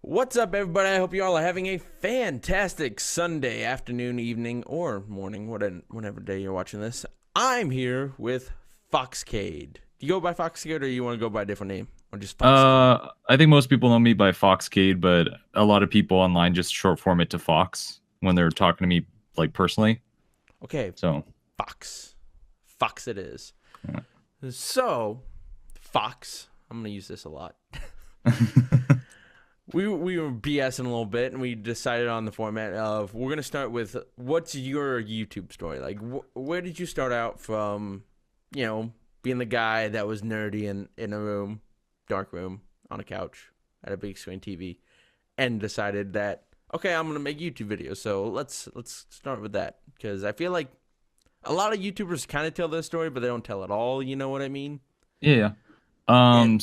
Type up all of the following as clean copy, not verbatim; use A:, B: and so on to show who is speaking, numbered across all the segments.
A: What's up, everybody? I hope you all are having a fantastic Sunday afternoon, evening, or morning, whatever day you're watching this. I'm here with Foxcade. Do you go by Foxcade, or you want to go by a different name, or just Foxcade?
B: I think most people know me by Foxcade, but a lot of people online just short form it to Fox when they're talking to me like personally.
A: Okay,
B: So,
A: Fox. Fox it is.
B: yeah.
A: So, Fox. I'm gonna use this a lot. We were BSing a little bit, and we decided on the format of we're gonna start with what's your YouTube story like? Where did you start out from? Being the guy that was nerdy in a room, dark room, on a couch at a big screen TV, and decided that okay, I'm gonna make YouTube videos. So let's start with that because I feel like a lot of YouTubers kind of tell their story, but they don't tell it all. You know what I mean?
B: Yeah, yeah.
A: And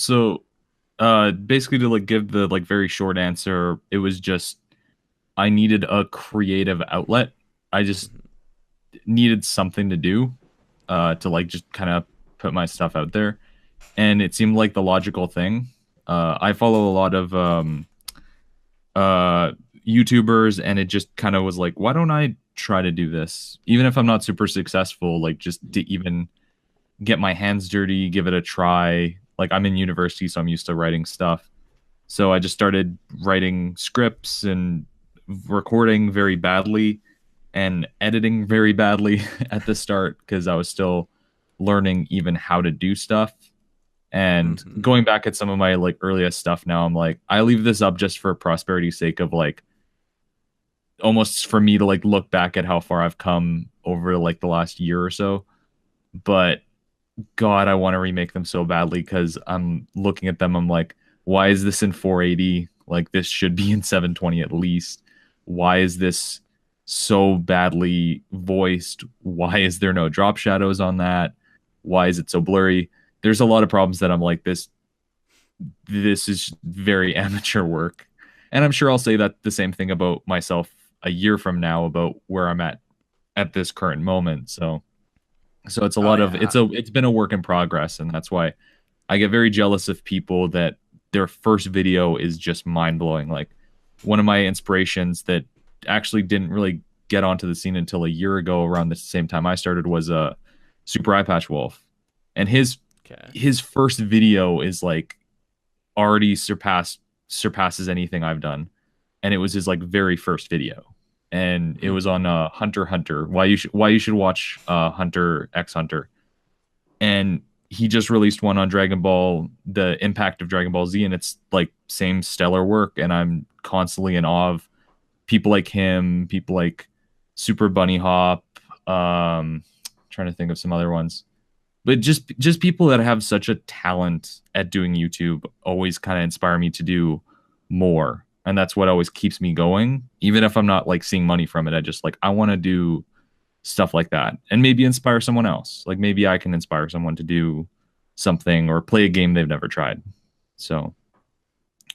B: Basically to like give the like very short answer, it was just I needed a creative outlet. I just needed something to do, to like just kind of put my stuff out there, and it seemed like the logical thing. I follow a lot of uh YouTubers, and it just kind of was like, why don't I try to do this? Even if I'm not super successful, like just to even get my hands dirty, give it a try. Like I'm in university, so I'm used to writing stuff. So I just started writing scripts and recording very badly and editing very badly at the start because I was still learning even how to do stuff. And
A: mm-hmm.
B: going back at some of my like earliest stuff now, I'm like, I leave this up just for prosperity's sake of like almost for me to like look back at how far I've come over like the last year or so. But God, I want to remake them so badly because I'm looking at them. I'm like, why is this in 480? Like this should be in 720 at least. Why is this so badly voiced? Why is there no drop shadows on that? Why is it so blurry? There's a lot of problems that I'm like, this is very amateur work. And I'm sure I'll say that the same thing about myself a year from now about where I'm at this current moment. So it's a
A: Oh
B: lot of
A: yeah.
B: it's been a work in progress, and that's why I get very jealous of people that their first video is just mind blowing. Like one of my inspirations that actually didn't really get onto the scene until a year ago, around the same time I started, was Super Eye Patch Wolf, and
A: Okay.
B: his first video is like already surpasses anything I've done, and it was his like very first video, and it was on
A: Mm-hmm.
B: Hunter x Hunter. Why you should watch Hunter x Hunter, and he just released one on Dragon Ball, the Impact of Dragon Ball Z, and it's like same stellar work, and I'm constantly in awe of people like him, people like Super Bunny Hop, trying to think of some other ones, but just people that have such a talent at doing YouTube always kind of inspire me to do more. And that's what always keeps me going. Even if I'm not like seeing money from it, I just like I want to do stuff like that and maybe inspire someone else. Like maybe I can inspire someone to do something or play a game they've never tried. So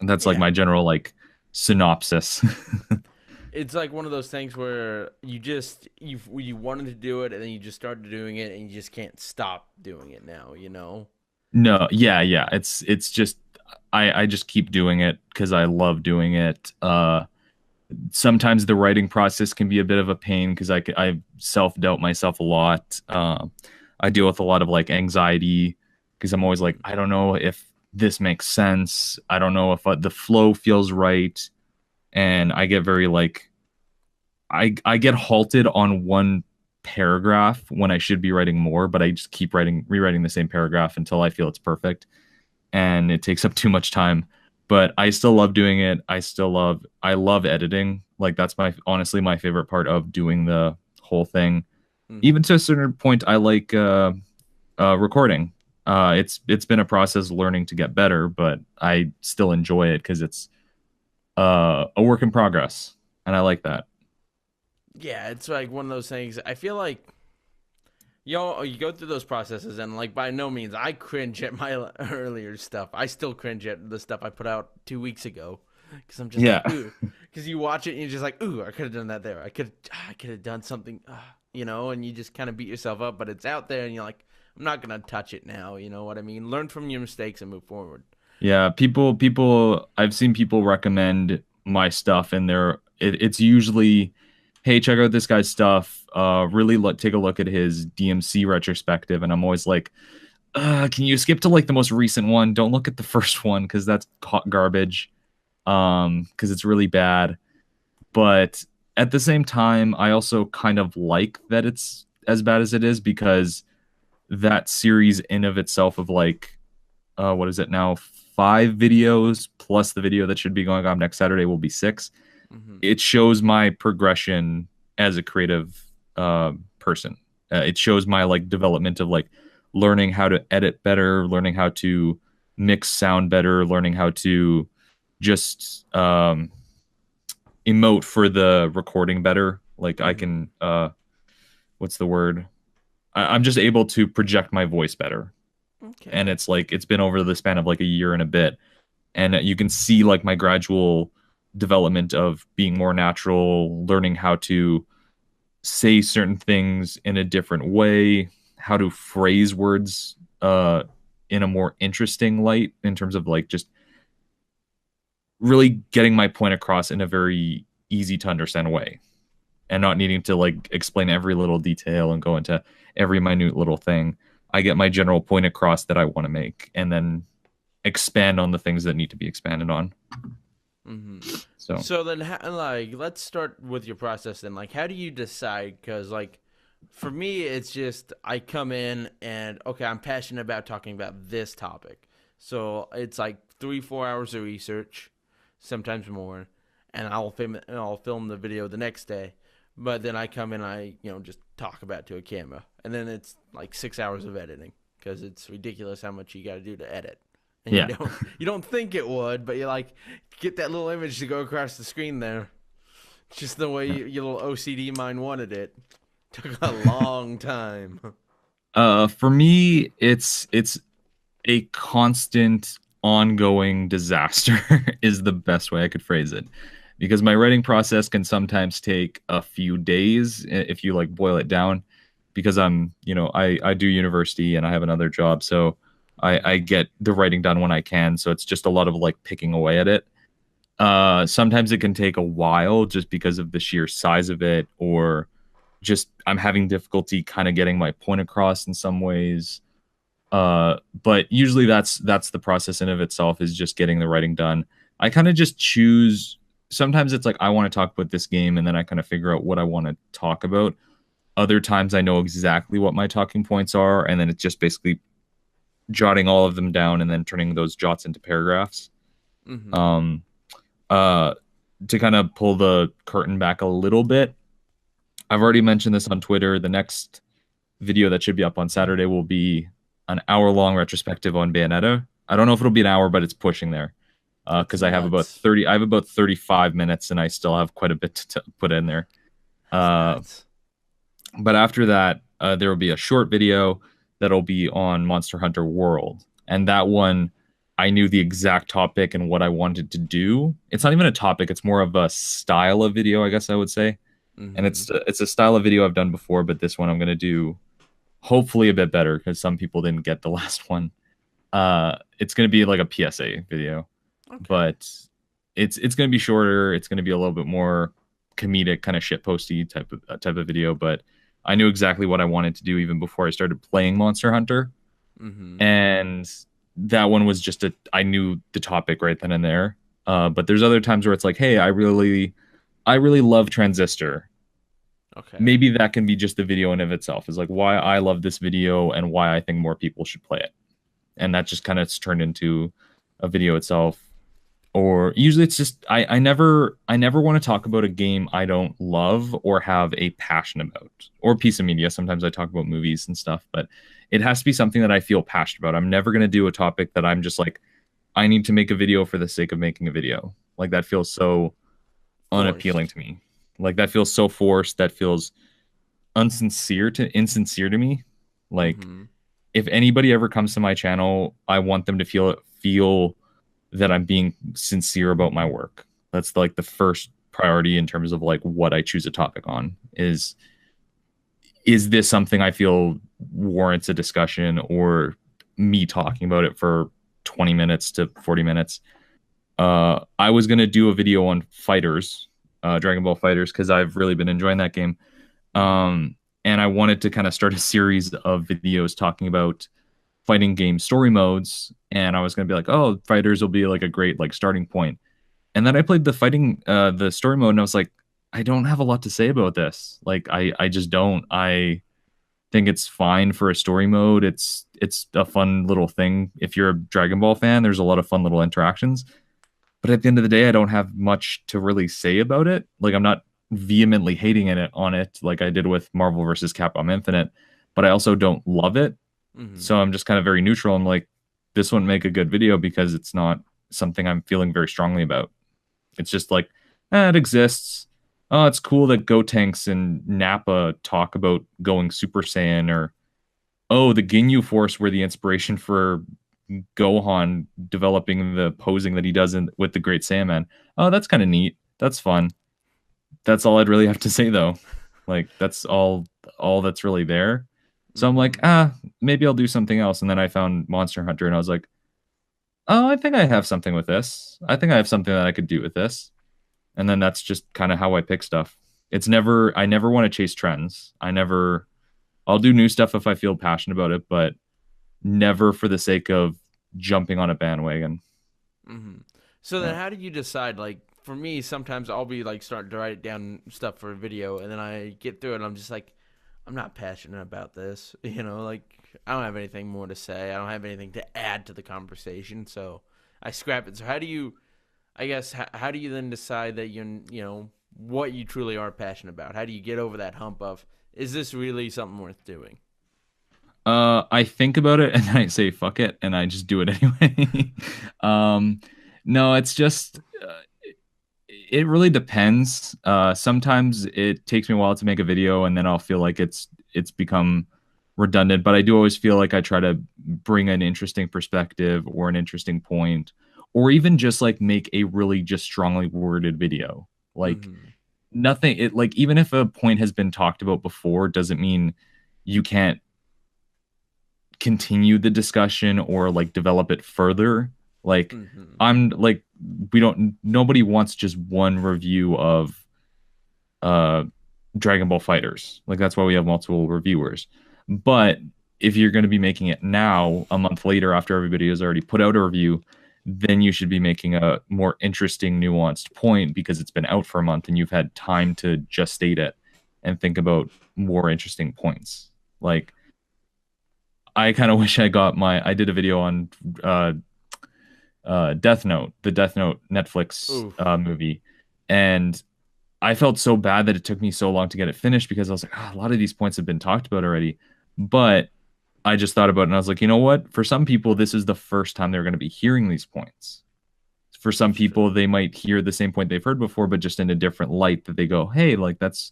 B: that's like
A: Yeah.
B: my general like synopsis.
A: It's like one of those things where you wanted to do it and then you just started doing it and you just can't stop doing it now, you know?
B: No, yeah, yeah. It's just I just keep doing it because I love doing it. Sometimes the writing process can be a bit of a pain because I self doubt myself a lot. I deal with a lot of like anxiety because I'm always like, I don't know if this makes sense. I don't know if the flow feels right, and I get very like I get halted on one paragraph when I should be writing more, but I just keep rewriting the same paragraph until I feel it's perfect, and it takes up too much time. But I still love doing it. I love editing. Like that's my honestly my favorite part of doing the whole thing. Even
A: Mm-hmm.
B: to a certain point, I like recording. It's been a process learning to get better, but I still enjoy it because it's a work in progress, and I like that.
A: Yeah, it's like one of those things. I feel like you go through those processes and like by no means I cringe at my earlier stuff. I still cringe at the stuff I put out 2 weeks ago because I'm just
B: Yeah.
A: like ooh, because you watch it and you're just like ooh, I could have done that there. I could have done something, and you just kind of beat yourself up. But it's out there and you're like, I'm not gonna touch it now. You know what I mean? Learn from your mistakes and move forward.
B: Yeah, people I've seen people recommend my stuff and it's usually, hey, check out this guy's stuff. Really take a look at his DMC retrospective. And I'm always like, can you skip to like the most recent one? Don't look at the first one because that's hot garbage. Because it's really bad. But at the same time, I also kind of like that it's as bad as it is because that series in of itself of like what is it now? 5 videos plus the video that should be going on next Saturday will be 6.
A: Hmm.
B: It shows my progression as a creative person. It shows my like development of like learning how to edit better, learning how to mix sound better, learning how to just emote for the recording better. Like I
A: Hmm.
B: can what's the word? I'm just able to project my voice better. And
A: Okay.
B: it's like it's been over the span of like a year and a bit, and you can see like my gradual development of being more natural, learning how to say certain things in a different way, how to phrase words in a more interesting light in terms of like just really getting my point across in a very easy to understand way and not needing to like explain every little detail and go into every minute little thing. I get my general point across that I want to make and then expand on the things that need to be expanded on.
A: Hmm.
B: So,
A: So then, like, let's start with your process then. Like, how do you decide? Because, like, for me, it's just I come in and okay, I'm passionate about talking about this topic. So it's like 3, 4 hours of research, sometimes more, and I'll film the video the next day. But then I come in, just talk about it to a camera, and then it's like 6 hours of editing because it's ridiculous how much you got to do to edit, and you
B: yeah.
A: don't you don't think it would, but you like get that little image to go across the screen there, just the way your little OCD mind wanted it. Took a long time.
B: For me, it's a constant, ongoing disaster is the best way I could phrase it. Because my writing process can sometimes take a few days if you like boil it down. Because I do university and I have another job, so I
A: Hmm.
B: get the writing done when I can. So it's just a lot of like picking away at it. Sometimes it can take a while just because of the sheer size of it, or just I'm having difficulty kind of getting my point across in some ways. But usually that's the process in of itself is just getting the writing done. I kind of just choose. Sometimes it's like I want to talk about this game, and then I kind of figure out what I want to talk about. Other times I know exactly what my talking points are, and then it's just basically jotting all of them down and then turning those jots into paragraphs.
A: Hmm.
B: Um, uh, to kind of pull the curtain back a little bit, I've already mentioned this on Twitter. The next video that should be up on Saturday will be an hour-long retrospective on Bayonetta. I don't know if it'll be an hour, but it's pushing there.
A: That's
B: Because I have about
A: nuts.
B: 30, I have about 35 minutes, and I still have quite a bit to put in there.
A: That's
B: Uh,
A: nuts.
B: but after that, there will be a short video that'll be on Monster Hunter World, and that one, I knew the exact topic and what I wanted to do. It's not even a topic; it's more of a style of video, I guess I would say. And
A: Hmm.
B: it's a style of video I've done before, but this one I'm gonna do hopefully a bit better because some people didn't get the last one. It's gonna be like a PSA video,
A: Okay.
B: but it's gonna be shorter. It's gonna be a little bit more comedic, kind of shit posty type of video. But I knew exactly what I wanted to do even before I started playing Monster Hunter,
A: Hmm.
B: and that one was just a I knew the topic right then and there. But there's other times where it's like, hey, I really love Transistor.
A: Okay.
B: Maybe that can be just the video in of itself is like why I love this video and why I think more people should play it. And that just kind of turned into a video itself. Or usually it's just I never want to talk about a game I don't love or have a passion about or a piece of media. Sometimes I talk about movies and stuff, but it has to be something that I feel passionate about. I'm never going to do a topic that I'm just like I need to make a video for the sake of making a video. Like that feels so unappealing
A: Forced.
B: to me. Like that feels so forced. That feels insincere to me. Like
A: Hmm.
B: if anybody ever comes to my channel, I want them to feel that I'm being sincere about my work. That's like the first priority in terms of like what I choose a topic on is this something I feel warrants a discussion or me talking about it for 20 minutes to 40 minutes. I was gonna do a video on Fighters, Dragon Ball Fighters, because I've really been enjoying that game. Um, and I wanted to kind of start a series of videos talking about fighting game story modes. And I was gonna be like, oh, Fighters will be like a great like starting point. And then I played the story mode, and I was like, I don't have a lot to say about this. Like, I just don't. I think it's fine for a story mode. It's a fun little thing. If you're a Dragon Ball fan, there's a lot of fun little interactions. But at the end of the day, I don't have much to really say about it. Like, I'm not vehemently hating it on it like I did with Marvel versus Capcom Infinite, but I also don't love it.
A: Mm-hmm.
B: So I'm just kind of very neutral. I'm like, this wouldn't make a good video because it's not something I'm feeling very strongly about. It's just like, it exists. Oh, it's cool that Gotenks and Nappa talk about going Super Saiyan, or oh, the Ginyu Force were the inspiration for Gohan developing the posing that he does with the Great Saiyaman. Oh, that's kind of neat. That's fun. That's all I'd really have to say though. Like, that's all that's really there. So I'm like, maybe I'll do something else. And then I found Monster Hunter, and I was like, oh, I think I have something with this. I think I have something that I could do with this. And then that's just kind of how I pick stuff. I never want to chase trends. I'll do new stuff if I feel passionate about it, but never for the sake of jumping on a bandwagon.
A: Mm-hmm. So then, how do you decide? Like, for me, sometimes I'll be like starting to write down stuff for a video, and then I get through it, and I'm just like, I'm not passionate about this. Like, I don't have anything more to say. I don't have anything to add to the conversation, so I scrap it. So how do you, I guess, how do you then decide that what you truly are passionate about? How do you get over that hump of, is this really something worth doing?
B: I think about it and I say fuck it, and I just do it anyway. No, it's just it really depends. Sometimes it takes me a while to make a video, and then I'll feel like it's become redundant. But I do always feel like I try to bring an interesting perspective or an interesting point, or even just like make a really just strongly worded video. Like, nothing. It like, even if a point has been talked about before, doesn't mean you can't continue the discussion or like develop it further. Like, I'm like, nobody wants just one review of Dragon Ball Fighters. Like, that's why we have multiple reviewers. But if you're going to be making it now, a month later, after everybody has already put out a review, then you should be making a more interesting, nuanced point, because it's been out for a month and you've had time to just state it and think about more interesting points. Like, I kind of wish I did a video on Death Note, the Death Note Netflix movie, and I felt so bad that it took me so long to get it finished, because I was like, a lot of these points have been talked about already. But I just thought about it, and I was like, you know what? For some people, this is the first time they're going to be hearing these points. For some people, they might hear the same point they've heard before, but just in a different light, that they go, hey, like, that's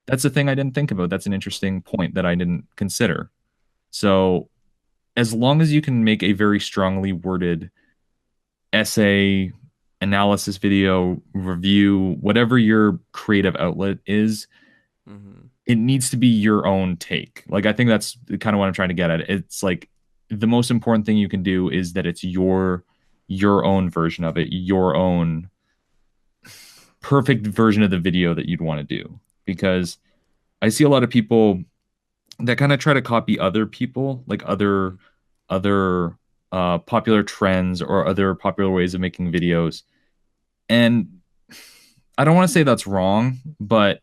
B: a thing I didn't think about. That's an interesting point that I didn't consider. So as long as you can make a very strongly worded essay, analysis video, review, whatever your creative outlet is, it needs to be your own take. Like, I think that's kind of what I'm trying to get at. It's like, the most important thing you can do is that it's your own version of it, your own perfect version of the video that you'd want to do. Because I see a lot of people that kind of try to copy other people, like other popular trends or other popular ways of making videos. And I don't want to say that's wrong, but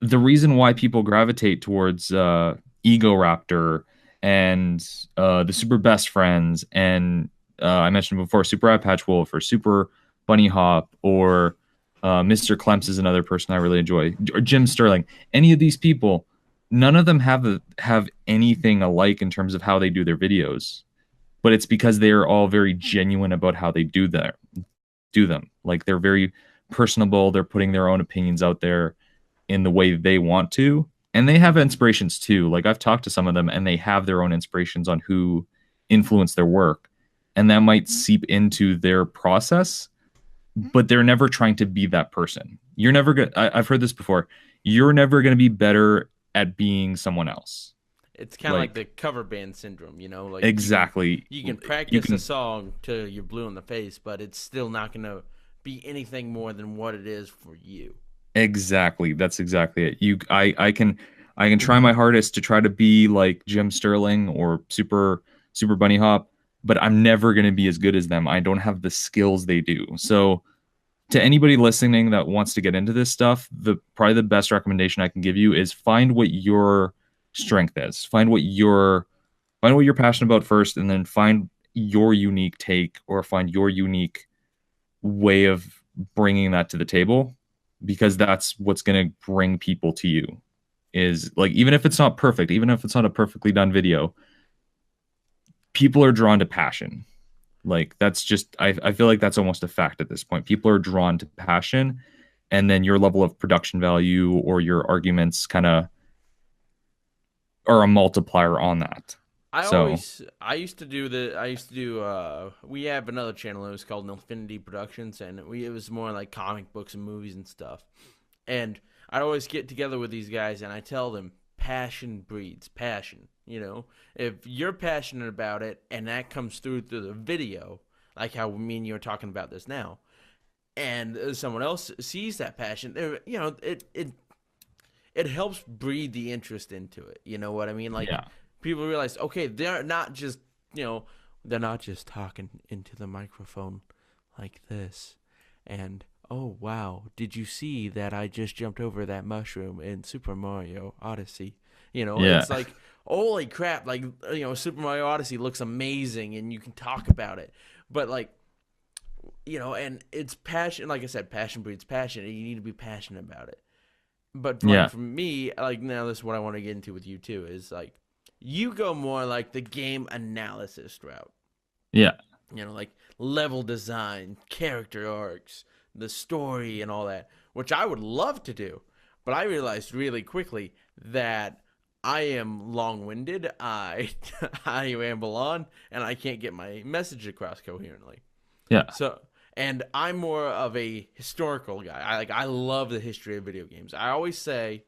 B: the reason why people gravitate towards Ego Raptor and the Super Best Friends, and I mentioned before Super Eye Patch Wolf or Super Bunny Hop, or Mr. Clemps is another person I really enjoy, or Jim Sterling. Any of these people, none of them have anything alike in terms of how they do their videos, but it's because they are all very genuine about how they do them. Like, they're very personable. They're putting their own opinions out there in the way they want to, and they have inspirations too. Like, I've talked to some of them, and they have their own inspirations on who influenced their work, and that might seep into their process, but they're never trying to be that person. You're never gonna. I've heard this before. You're never going to be better at being someone else.
A: It's kind of like
B: Like
A: the cover band syndrome, you know. Like
B: exactly.
A: you can
B: You
A: practice a
B: can
A: song till you're blue in the face, but it's still not gonna be anything more than what it is for you.
B: exactly. That's exactly it. I can try my hardest to try to be like Jim Sterling or Super Bunny Hop, but I'm never going to be as good as them. I don't have the skills they do. So to anybody listening that wants to get into this stuff, the probably the best recommendation I can give you is find what your strength is. Find what you're passionate about first, and then find your unique take or find your unique way of bringing that to the table, because that's what's going to bring people to you. Is like, even if it's not perfect, even if it's not a perfectly done video, people are drawn to passion. Like that's just I feel like that's almost a fact at this point. People are drawn to passion, and then your level of production value or your arguments kind of are a multiplier on that. So
A: I used to do we have another channel. It was called Infinity Productions, and it was more like comic books and movies and stuff. And I'd always get together with these guys, and I tell them passion breeds passion. You know, if you're passionate about it, and that comes through the video, like how me and you are talking about this now, and someone else sees that passion, you know, it helps breed the interest into it. You know what I mean? Like
B: yeah,
A: people realize, okay, they're not just, you know, they're not just talking into the microphone like this. And oh wow, did you see that I just jumped over that mushroom in Super Mario Odyssey? You know,
B: yeah,
A: it's like holy crap, like you know, Super Mario Odyssey looks amazing and you can talk about it. But like, you know, and it's passion, like I said, passion breeds passion, and you need to be passionate about it. But like
B: yeah,
A: for me, like now this is what I want to get into with you too, is like you go more like the game analysis route.
B: yeah,
A: You know, like level design, character arcs, the story and all that, which I would love to do. But I realized really quickly that I am long-winded, I I ramble on, and I can't get my message across coherently.
B: yeah,
A: So, and I'm more of a historical guy. I love the history of video games. I always say,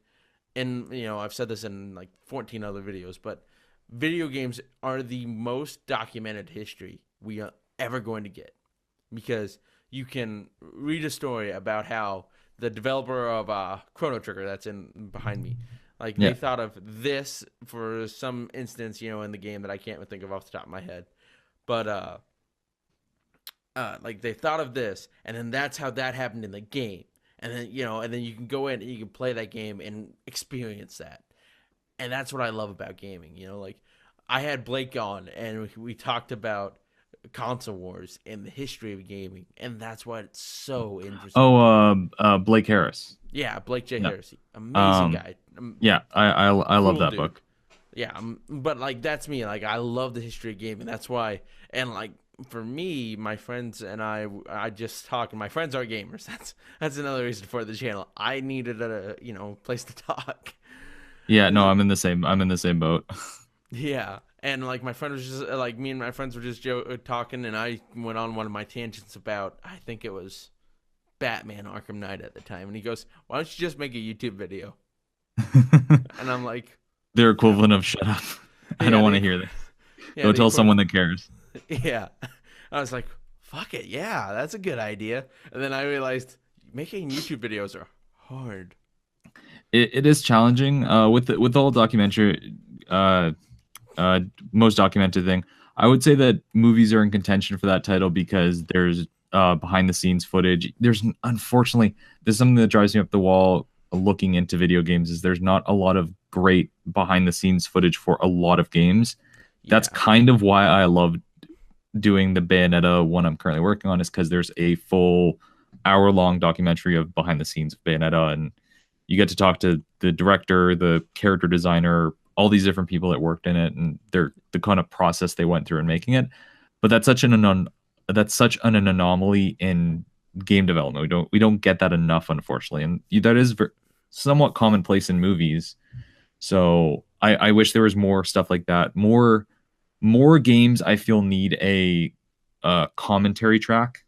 A: and you know, I've said this in like 14 other videos, but video games are the most documented history we are ever going to get, because you can read a story about how the developer of Chrono Trigger, that's in behind me, like they
B: yeah,
A: thought of this for some instance, you know, in the game that I can't think of off the top of my head, but like they thought of this, and then that's how that happened in the game, and then you know, and then you can go in and you can play that game and experience that, and that's what I love about gaming. You know, like I had Blake on, and we talked about console wars and the history of gaming, and that's why it's so interesting
B: oh,
A: to me.
B: Blake Harris.
A: Yeah, Blake J.
B: Yeah,
A: Heresy, amazing
B: um,
A: guy,
B: yeah, I love
A: cool
B: that
A: dude.
B: book.
A: Yeah, but like that's me. Like I love the history of gaming. That's why, and like for me, my friends and I just talk. And my friends are gamers. That's another reason for the channel. I needed a you know place to talk.
B: Yeah, no, I'm in the same boat.
A: Yeah, and like my friend was just like me and my friends were just talking, and I went on one of my tangents about I think it was Batman Arkham Knight at the time, and he goes, "Why don't you just make a YouTube video?" And I'm like,
B: Their
A: "No,
B: equivalent of shut up. I
A: yeah,
B: don't want to hear this.
A: yeah,
B: Go
A: the
B: tell
A: equivalent."
B: someone that cares.
A: Yeah. I was like, fuck it. Yeah, that's a good idea. And then I realized making YouTube videos are hard.
B: It is challenging with the whole documentary uh uh most documented thing. I would say that movies are in contention for that title because there's behind the scenes footage. There's unfortunately there's something that drives me up the wall looking into video games is there's not a lot of great behind the scenes footage for a lot of games. That's
A: Yeah.
B: kind of why I love doing the Bayonetta one I'm currently working on, is because there's a full hour-long documentary of behind the scenes of Bayonetta, and you get to talk to the director, the character designer, all these different people that worked in it, and the kind of process they went through in making it. But that's such an anomaly in game development. We don't get that enough, unfortunately, and that is somewhat commonplace in movies. So I wish there was more stuff like that. More games I feel need a commentary track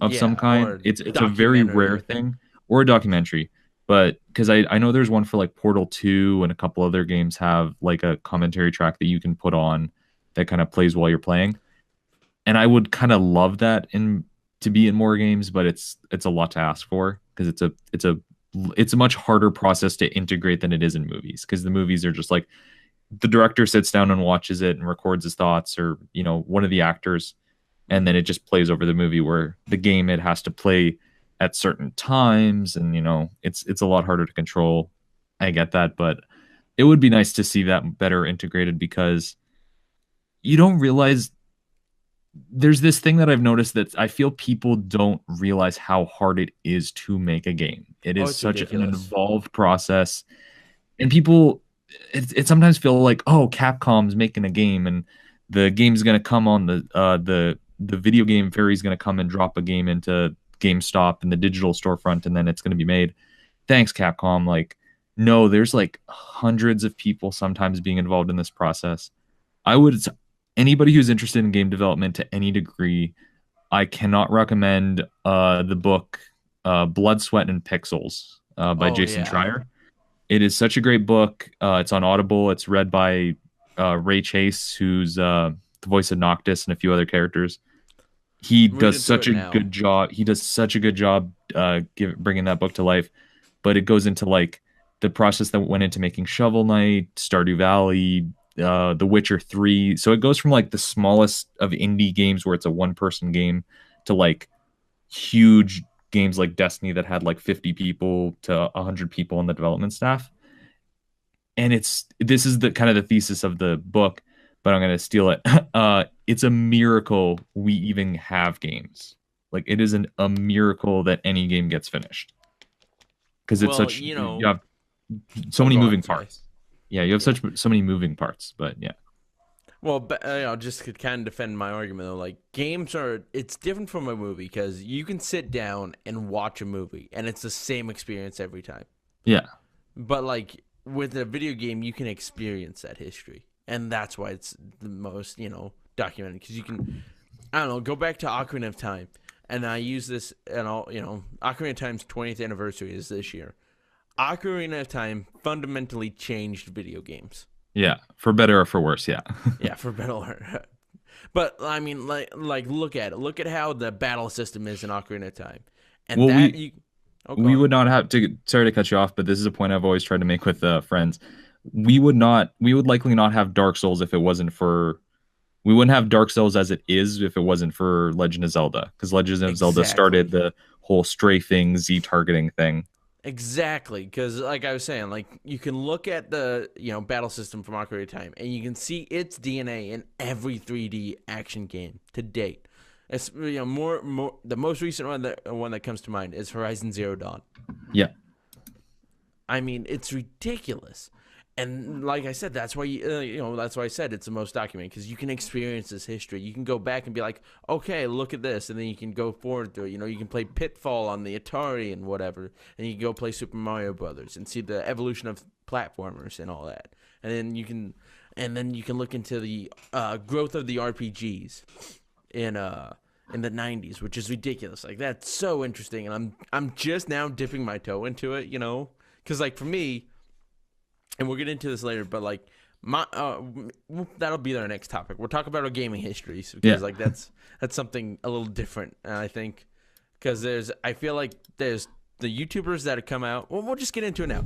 B: of some
A: Yeah.
B: kind.
A: Or
B: It's a very rare
A: documentary.
B: thing, or a documentary. But because I know there's one for like Portal 2 and a couple other games have like a commentary track that you can put on that kind of plays while you're playing. And I would kind of love that in to be in more games, but it's a lot to ask for because it's a much harder process to integrate than it is in movies, because the movies are just like the director sits down and watches it and records his thoughts, or one of the actors, and then it just plays over the movie. Where the game, it has to play at certain times, and it's a lot harder to control. I get that, but it would be nice to see that better integrated, because you don't realize there's this thing that I've noticed that I feel people don't realize how hard it is to make a game. It
A: Oh,
B: is
A: it's
B: such an
A: ridiculous.
B: involved process, and people, it sometimes feel like, oh, Capcom's making a game, and the game's gonna come on the video game fairy's gonna come and drop a game into GameStop in the digital storefront, and then it's gonna be made. Thanks, Capcom. Like, no, there's like hundreds of people sometimes being involved in this process. I would Anybody who's interested in game development to any degree, I cannot recommend the book Blood, Sweat, and Pixels by
A: Oh
B: Jason
A: yeah.
B: Schreier. It is such a great book. It's on Audible. It's read by Ray Chase, who's the voice of Noctis and a few other characters. He
A: I'm
B: does
A: reading through
B: such
A: it
B: a
A: now.
B: good job. He does such a good job bringing that book to life. But it goes into like the process that went into making Shovel Knight, Stardew Valley, The Witcher 3. So it goes from like the smallest of indie games where it's a one-person game to like huge games like Destiny that had like 50 people to 100 people on the development staff. And this is the kind of the thesis of the book, but I'm going to steal it. It's a miracle we even have games. Like, it is a miracle that any game gets finished, because it's
A: Well,
B: such you have so
A: oh,
B: many
A: go
B: moving
A: on. Sorry.
B: parts. Yeah, you have
A: Yeah.
B: so many moving parts, but yeah.
A: Well, just to kind of defend my argument though, like games it's different from a movie because you can sit down and watch a movie and it's the same experience every time.
B: Yeah.
A: But like with a video game, you can experience that history, and that's why it's the most documented. Because you can, I don't know, go back to Ocarina of Time, and I use this, and Ocarina of Time's 20th anniversary is this year. Ocarina of Time fundamentally changed video games.
B: Yeah, for better or for worse, yeah.
A: Yeah, for better. But I mean, like look at it. Look at how the battle system is in Ocarina of Time, and
B: Well,
A: that you. Oh, go
B: we
A: on.
B: would not have to, sorry to cut you off, but this is a point I've always tried to make with friends. We would likely not have Dark Souls if it wasn't for we wouldn't have Dark Souls as it is if it wasn't for Legend of Zelda, because Legend of Zelda started
A: Exactly.
B: the whole strafing, Z targeting thing.
A: Exactly, because like I was saying, like you can look at the battle system from Ocarina of Time, and you can see its DNA in every 3D action game to date. It's more the most recent one that comes to mind is Horizon Zero Dawn.
B: Yeah.
A: I mean, it's ridiculous, and like I said, that's why that's why I said it's the most documented, because you can experience this history. You can go back and be like, okay, look at this, and then you can go forward through it. You can play Pitfall on the Atari and whatever, and you can go play Super Mario Brothers and see the evolution of platformers and all that, and then you can look into the growth of the RPGs in the 90s, which is ridiculous. Like, that's so interesting, and I'm just now dipping my toe into it, because like for me, and we'll get into this later, but like my that'll be our next topic. We'll talk about our gaming histories,
B: Yeah.
A: because like that's something a little different, I think, because I feel like there's the YouTubers that have come out. Well, we'll just get into it now.